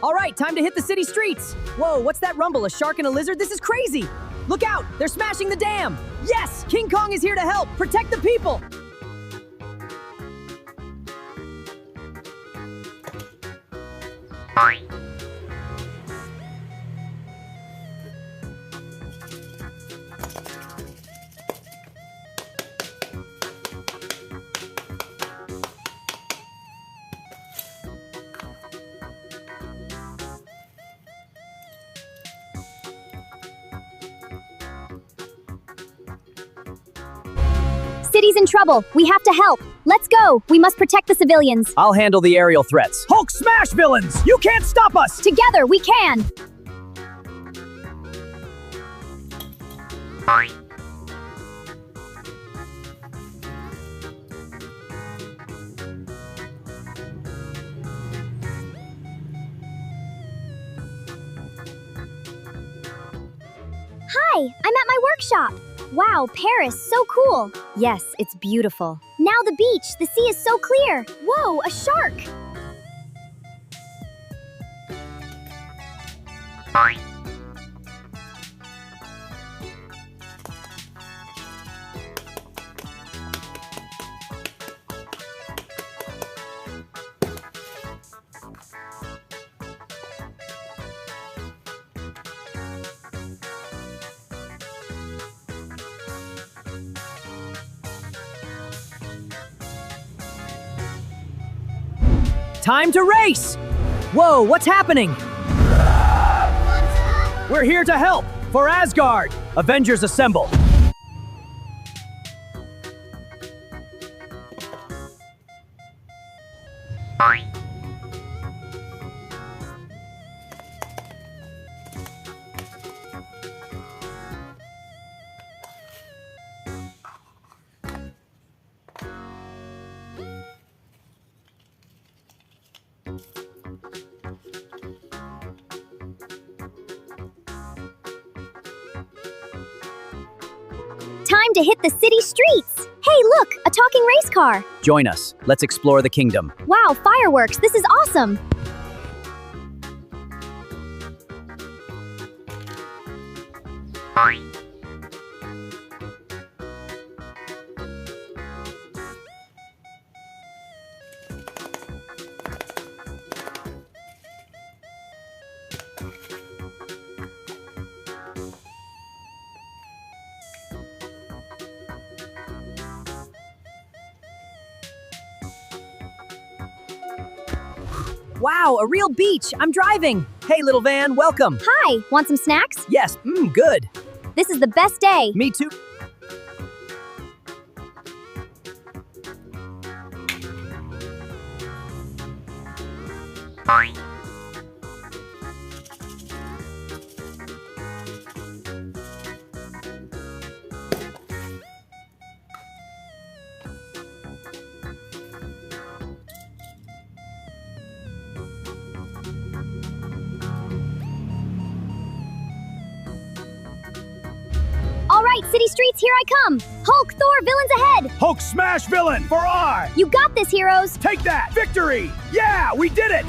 All right, time to hit the city streets. Whoa, what's that rumble? A shark and a lizard? This is crazy. Look out, they're smashing the dam. Yes, King Kong is here to help. Protect the people. City's in trouble. We have to help. Let's go. We must protect the civilians. I'll handle the aerial threats. Hulk smash, villains! You can't stop us! Together, we can. Hi, I'm at my workshop. Wow, Paris, so cool. Yes, it's beautiful. Now the beach, the sea is so clear. Whoa, a shark. Time to race! Whoa, what's happening? We're here to help! For Asgard! Avengers assemble! Time to hit the city streets. Hey, look, a talking race car. Join us. Let's explore the kingdom. Wow, fireworks. This is awesome. Wow, a real beach! I'm driving! Hey, little van, welcome! Hi, want some snacks? Yes, good! This is the best day. Me too! All right, city streets, here I come. Hulk, Thor, villains ahead. Hulk smash villain for R! You got this, heroes. Take that! Victory! Yeah, we did it!